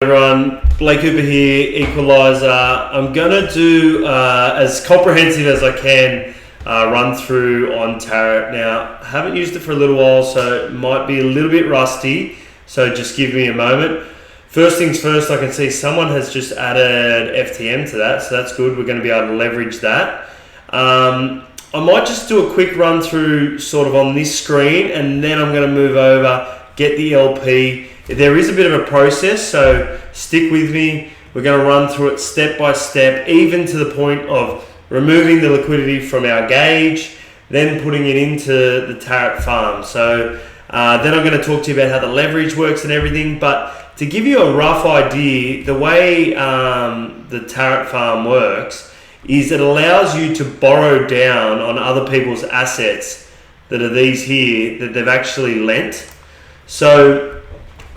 Everyone, Blake Cooper here, Equalizer. I'm gonna do as comprehensive as I can run through on Tarot. Now, I haven't used it for a little while, so it might be a little bit rusty, so just give me a moment. First things first, I can see someone has just added FTM to that, so that's good. We're going to be able to leverage that. I might just do a quick run through sort of on this screen, and then I'm going to move over, get the LP. There is a bit of a process, so stick with me. We're going to run through it step by step, even to the point of removing the liquidity from our gauge, then putting it into the Tarot farm. So then I'm going to talk to you about how the leverage works and everything. But to give you a rough idea, the way the Tarot farm works is it allows you to borrow down on other people's assets that are these here that they've actually lent. So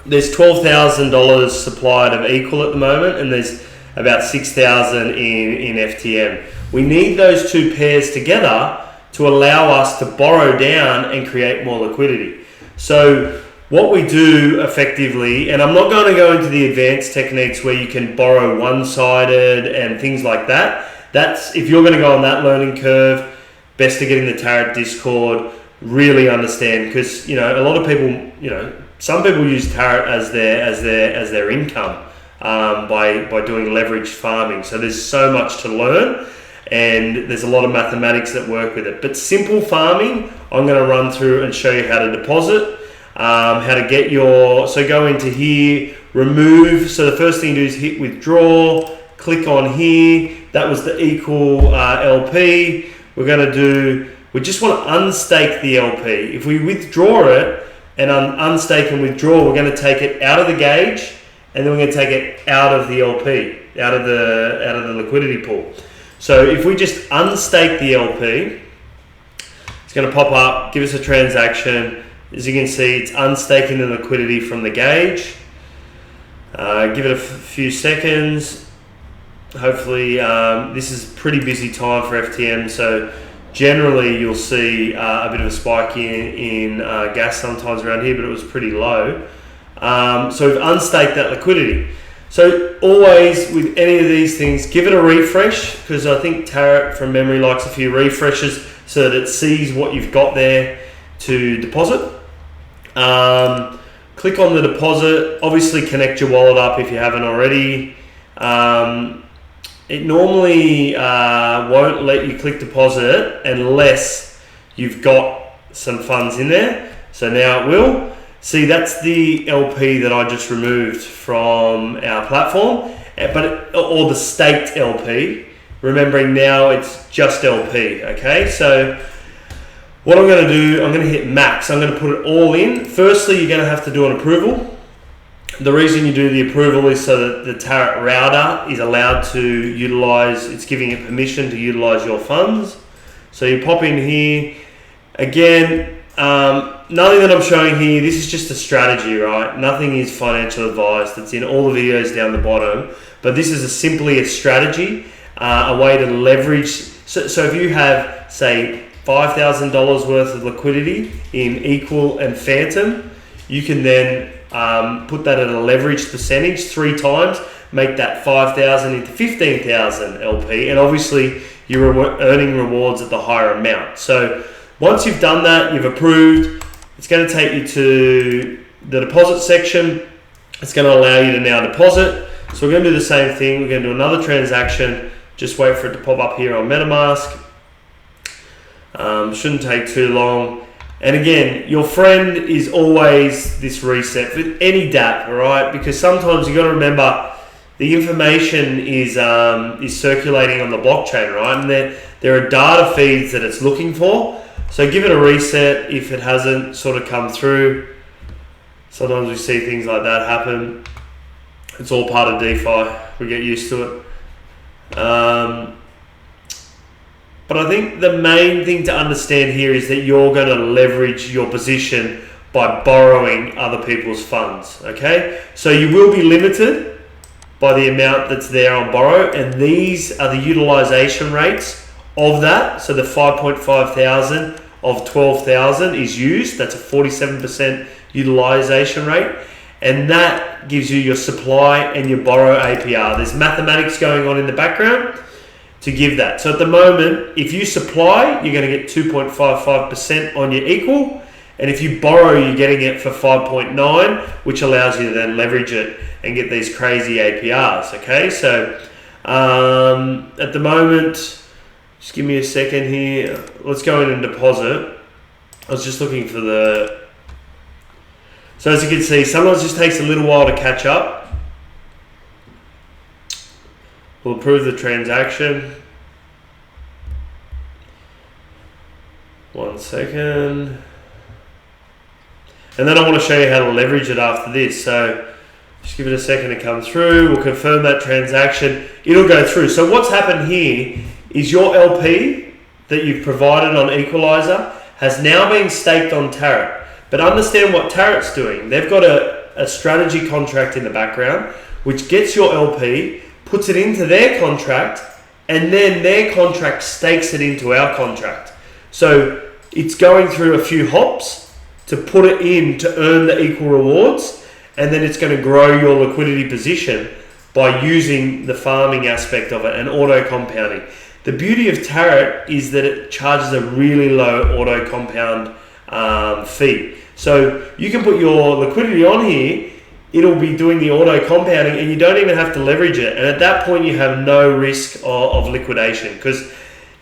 there's $12,000 supplied of equal at the moment, and there's about 6,000 in FTM. We need those two pairs together to allow us to borrow down and create more liquidity. So what we do effectively, and I'm not going to go into the advanced techniques where you can borrow one-sided and things like that. That's, if you're going to go on that learning curve, best to get in the Tarot Discord, really understand, because a lot of people, some people use Tarot as their income by doing leveraged farming. So there's so much to learn, and there's a lot of mathematics that work with it. But simple farming, I'm going to run through and show you how to deposit, how to get so go into here, remove. So the first thing to do is hit withdraw, click on here. That was the equal LP. We just want to unstake the LP. If we withdraw it and unstake and withdraw, we're going to take it out of the gauge, and then we're going to take it out of the LP, out of the liquidity pool. So if we just unstake the LP, it's going to pop up, give us a transaction. As you can see, it's unstaking the liquidity from the gauge. Give it a few seconds. Hopefully, this is pretty busy time for FTM, so generally you'll see a bit of a spike in gas sometimes around here, but it was pretty low. So we've unstaked that liquidity. So always with any of these things, give it a refresh, because I think Tarot from memory likes a few refreshes so that it sees what you've got there to deposit. Click on the deposit, obviously connect your wallet up if you haven't already. It normally won't let you click deposit unless you've got some funds in there. So now it will. See, that's the LP that I just removed from our platform, or the staked LP. Remembering now it's just LP, okay? So what I'm going to do, I'm going to hit max. I'm going to put it all in. Firstly, you're going to have to do an approval. The reason you do the approval is so that the Tarot router is allowed to utilize, it's giving it permission to utilize your funds. So you pop in here. Again, nothing that I'm showing here, this is just a strategy, right? Nothing is financial advice. That's in all the videos down the bottom. But this is simply a strategy, a way to leverage. So if you have, say, $5,000 worth of liquidity in equal and phantom, you can then put that at a leveraged percentage 3 times, make that 5,000 into 15,000 LP, and obviously you're earning rewards at the higher amount. So once you've done that, you've approved, it's going to take you to the deposit section. It's going to allow you to now deposit. So we're going to do the same thing. We're going to do another transaction. Just wait for it to pop up here on MetaMask. Shouldn't take too long. And again, your friend is always this reset with any DApp, all right? Because sometimes you got to remember the information is circulating on the blockchain, right? And there are data feeds that it's looking for. So give it a reset if it hasn't sort of come through. Sometimes we see things like that happen. It's all part of DeFi. We get used to it. But I think the main thing to understand here is that you're going to leverage your position by borrowing other people's funds, okay? So you will be limited by the amount that's there on borrow, and these are the utilization rates of that. So the 5.5 thousand of 12,000 is used. That's a 47% utilization rate. and that gives you your supply and your borrow APR. There's mathematics going on in the background to give that. So at the moment, if you supply, you're going to get 2.55% on your equal, and if you borrow, you're getting it for 5.9, which allows you to then leverage it and get these crazy APRs. Okay, so at the moment, just give me a second here. Let's go in and deposit. I was just looking for the... So as you can see, sometimes it just takes a little while to catch up. We'll approve the transaction. 1 second. And then I want to show you how to leverage it after this. So just give it a second to come through. We'll confirm that transaction. It'll go through. So what's happened here is your LP that you've provided on Equalizer has now been staked on Tarot. But understand what Tarot's doing. They've got a strategy contract in the background, which gets your LP, puts it into their contract, and then their contract stakes it into our contract. So it's going through a few hops to put it in to earn the equal rewards, and then it's going to grow your liquidity position by using the farming aspect of it and auto compounding. The beauty of Tarot is that it charges a really low auto compound fee. So you can put your liquidity on here, it'll be doing the auto compounding, and you don't even have to leverage it. And at that point, you have no risk of liquidation, because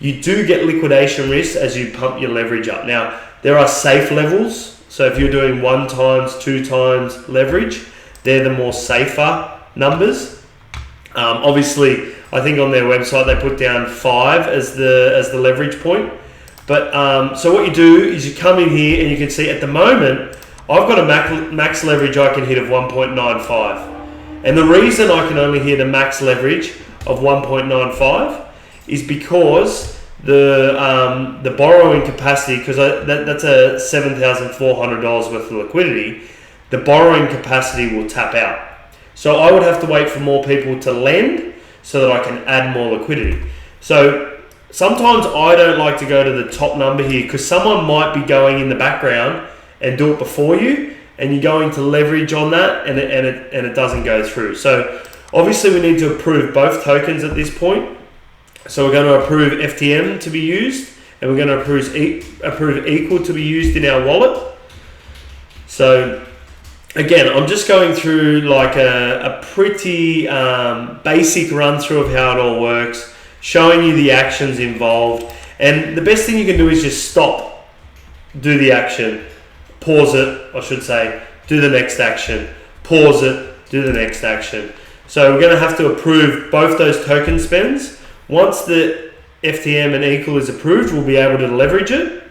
you do get liquidation risk as you pump your leverage up. Now, there are safe levels. So if you're doing 1 times, 2 times leverage, they're the more safer numbers. Obviously, I think on their website they put down 5 as the leverage point. But so what you do is you come in here and you can see at the moment I've got a max leverage I can hit of 1.95, and the reason I can only hit a max leverage of 1.95 is because the borrowing capacity, because that's a $7,400 worth of liquidity, the borrowing capacity will tap out. So I would have to wait for more people to lend so that I can add more liquidity. So sometimes I don't like to go to the top number here, because someone might be going in the background and do it before you, and you're going to leverage on that, and it doesn't go through. So obviously we need to approve both tokens at this point. So we're going to approve FTM to be used, and we're going to approve equal to be used in our wallet. So again, I'm just going through like a pretty basic run through of how it all works, showing you the actions involved. And the best thing you can do is just stop, do the action, pause it, I should say, do the next action, pause it, do the next action. So we're going to have to approve both those token spends. Once the FTM and equal is approved, we'll be able to leverage it.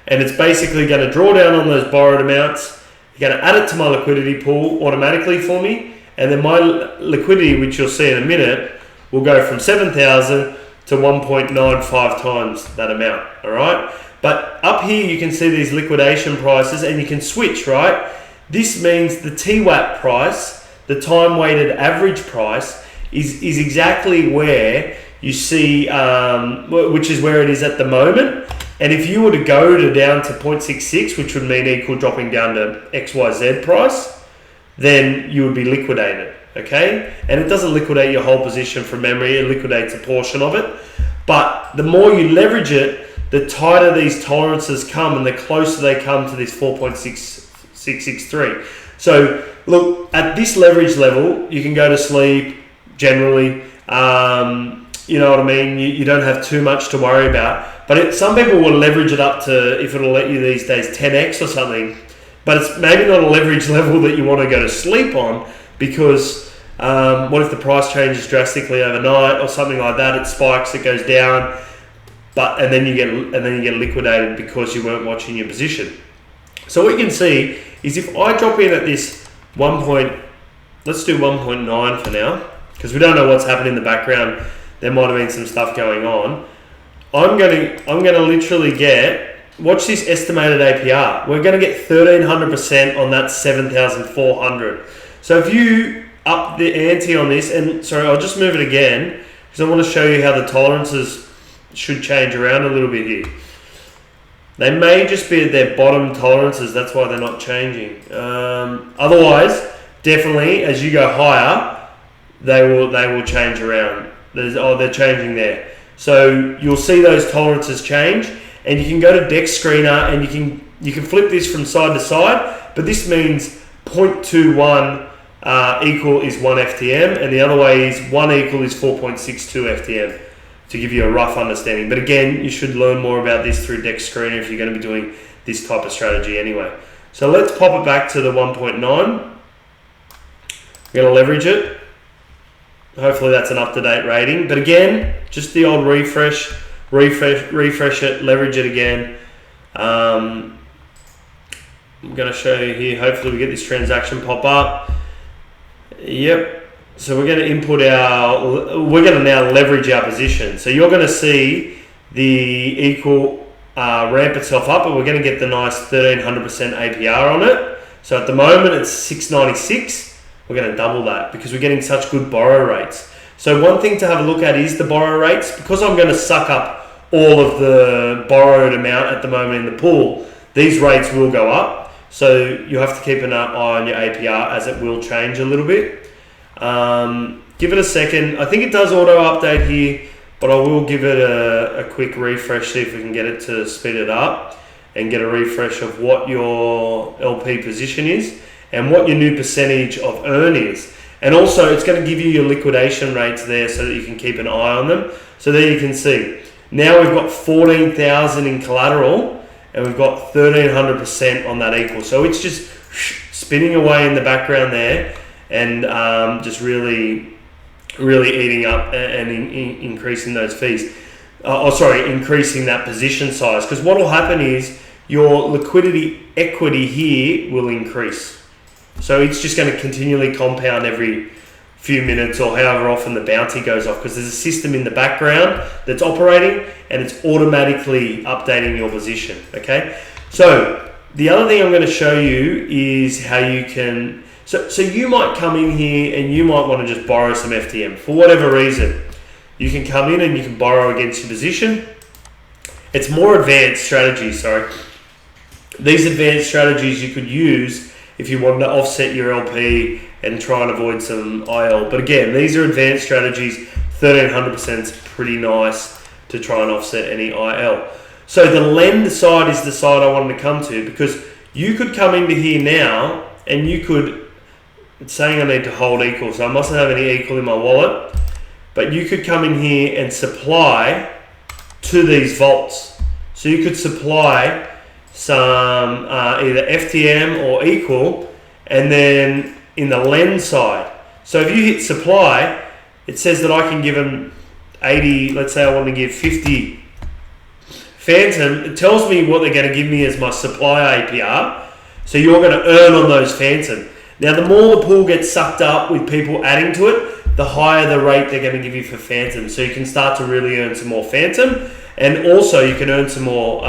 And it's basically going to draw down on those borrowed amounts. You're going to add it to my liquidity pool automatically for me. And then my liquidity, which you'll see in a minute, will go from 7,000 to 1.95 times that amount. All right. But up here, you can see these liquidation prices, and you can switch, right? This means the TWAP price, the time-weighted average price, is exactly where you see, which is where it is at the moment. And if you were to go down to 0.66, which would mean equal dropping down to XYZ price, then you would be liquidated, okay? And it doesn't liquidate your whole position from memory, it liquidates a portion of it. But the more you leverage it, the tighter these tolerances come, and the closer they come to this 4.663. So look, at this leverage level, you can go to sleep generally. You know what I mean? You don't have too much to worry about. But some people will leverage it up to, if it'll let you these days, 10x or something. But it's maybe not a leverage level that you want to go to sleep on, because what if the price changes drastically overnight or something like that? It spikes, it goes down. And then you get liquidated because you weren't watching your position. So what you can see is if I drop in at this let's do 1.9 for now, because we don't know what's happening in the background. There might have been some stuff going on. I'm going to literally get, watch this estimated APR. We're going to get 1,300% on that 7,400. So if you up the ante on this, and sorry, I'll just move it again because I want to show you how the tolerances should change around a little bit here. They may just be at their bottom tolerances. That's why they're not changing. Otherwise, definitely as you go higher, they will change around. They're changing there. So you'll see those tolerances change, and you can go to Deck Screener and you can flip this from side to side. But this means 0.21 equal is 1 FTM, and the other way is 1 equal is 4.62 FTM, to give you a rough understanding. But again, you should learn more about this through Deck Screener if you're going to be doing this type of strategy anyway. So let's pop it back to the 1.9. We're going to leverage it. Hopefully that's an up-to-date rating. But again, just the old refresh it, leverage it again. I'm going to show you here. Hopefully we get this transaction pop up. Yep. So we're going to we're going to now leverage our position. So you're going to see the equal ramp itself up, and we're going to get the nice 1300% APR on it. So at the moment it's 696. We're going to double that because we're getting such good borrow rates. So one thing to have a look at is the borrow rates. Because I'm going to suck up all of the borrowed amount at the moment in the pool, these rates will go up. So you have to keep an eye on your APR, as it will change a little bit. Give it a second. I think it does auto update here, but I will give it a quick refresh, see if we can get it to speed it up and get a refresh of what your LP position is and what your new percentage of earn is. And also it's going to give you your liquidation rates there so that you can keep an eye on them. So there you can see. Now we've got 14,000 in collateral and we've got 1300% on that equal. So it's just spinning away in the background there and just really eating up and increasing those fees. Increasing that position size. Because what will happen is your liquidity equity here will increase. So it's just going to continually compound every few minutes or however often the bounty goes off, because there's a system in the background that's operating and it's automatically updating your position. Okay. So the other thing I'm going to show you is how you can. So you might come in here and you might want to just borrow some FTM for whatever reason. You can come in and you can borrow against your position. It's more advanced strategies. These advanced strategies you could use if you wanted to offset your LP and try and avoid some IL. But again, these are advanced strategies. 1300% is pretty nice to try and offset any IL. So the lend side is the side I wanted to come to, because you could come into here now and you could, it's saying I need to hold equal, so I mustn't have any equal in my wallet, but you could come in here and supply to these vaults. So you could supply some either FTM or equal, and then in the lend side. So if you hit supply, it says that I can give them 80, let's say I want to give 50 Phantom. It tells me what they're going to give me as my supply APR. So you're going to earn on those Phantom. Now the more the pool gets sucked up with people adding to it, the higher the rate they're going to give you for Phantom. So you can start to really earn some more Phantom. And also you can earn some more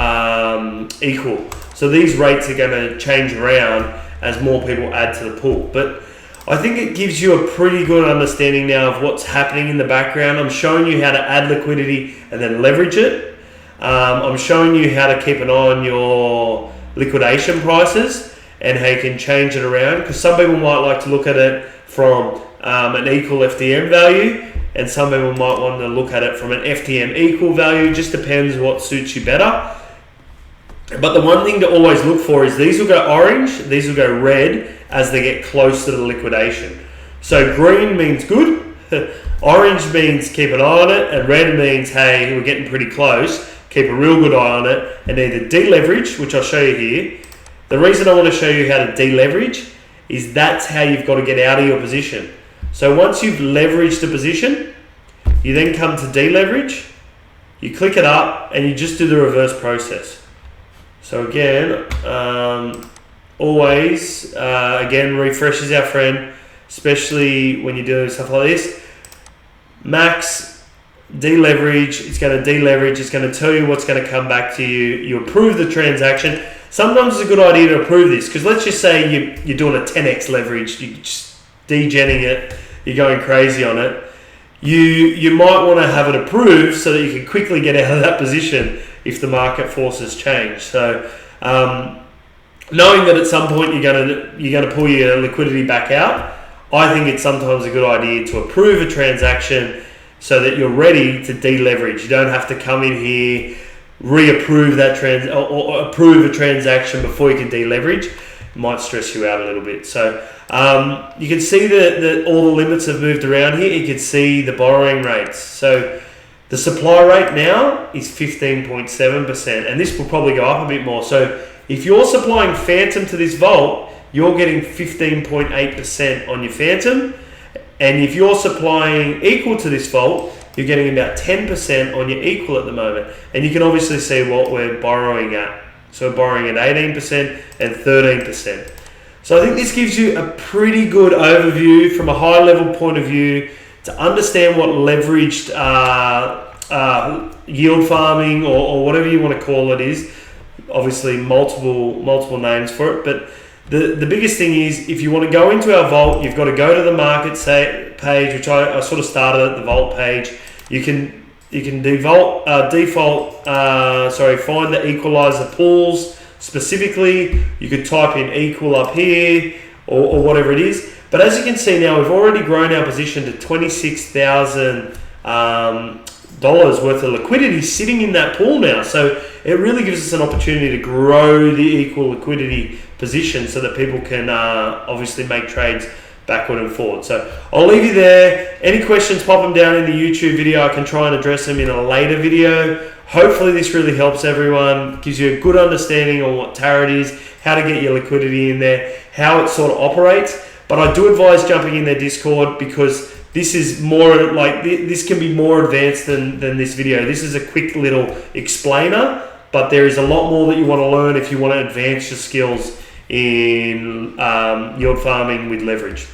equal. So these rates are going to change around as more people add to the pool. But I think it gives you a pretty good understanding now of what's happening in the background. I'm showing you how to add liquidity and then leverage it. I'm showing you how to keep an eye on your liquidation prices and how you can change it around. Because some people might like to look at it from an equal FTM value, and some people might want to look at it from an FTM equal value. Just depends what suits you better. But the one thing to always look for is these will go orange, these will go red as they get close to the liquidation. So green means good, orange means keep an eye on it, and red means, hey, we're getting pretty close, keep a real good eye on it, and either deleverage, which I'll show you here. The reason I want to show you how to deleverage is that's how you've got to get out of your position. So once you've leveraged the position, you then come to deleverage, you click it up, and you just do the reverse process. So again, always, again, refreshes our friend, especially when you're doing stuff like this. Max, deleverage, it's going to deleverage, it's going to tell you what's going to come back to you. You approve the transaction. Sometimes it's a good idea to approve this, because let's just say you're doing a 10x leverage, you're just degenning it, you're going crazy on it. You might want to have it approved so that you can quickly get out of that position if the market forces change. So knowing that at some point you're going to pull your liquidity back out, I think it's sometimes a good idea to approve a transaction so that you're ready to deleverage. You don't have to come in here, reapprove that or approve a transaction before you can deleverage. It might stress you out a little bit. So you can see that all the limits have moved around here. You can see the borrowing rates. So the supply rate now is 15.7%, and this will probably go up a bit more. So if you're supplying Phantom to this vault, you're getting 15.8% on your Phantom. And if you're supplying equal to this vault, you're getting about 10% on your equal at the moment. And you can obviously see what we're borrowing at. So we're borrowing at 18% and 13%. So I think this gives you a pretty good overview from a high level point of view to understand what leveraged yield farming or whatever you want to call it is. Obviously multiple names for it, but the biggest thing is if you want to go into our vault, you've got to go to the market page, which I sort of started at the vault page. You can find the equalizer pools specifically. You could type in equal up here or whatever it is. But as you can see now, we've already grown our position to $26,000 worth of liquidity sitting in that pool now. So it really gives us an opportunity to grow the equal liquidity position so that people can obviously make trades backward and forward. So I'll leave you there. Any questions, pop them down in the YouTube video. I can try and address them in a later video. Hopefully this really helps everyone, gives you a good understanding on what Tarot is, how to get your liquidity in there, how it sort of operates. But I do advise jumping in their Discord because this is more like, this can be more advanced than this video. This is a quick little explainer, but there is a lot more that you want to learn if you want to advance your skills in yield farming with leverage.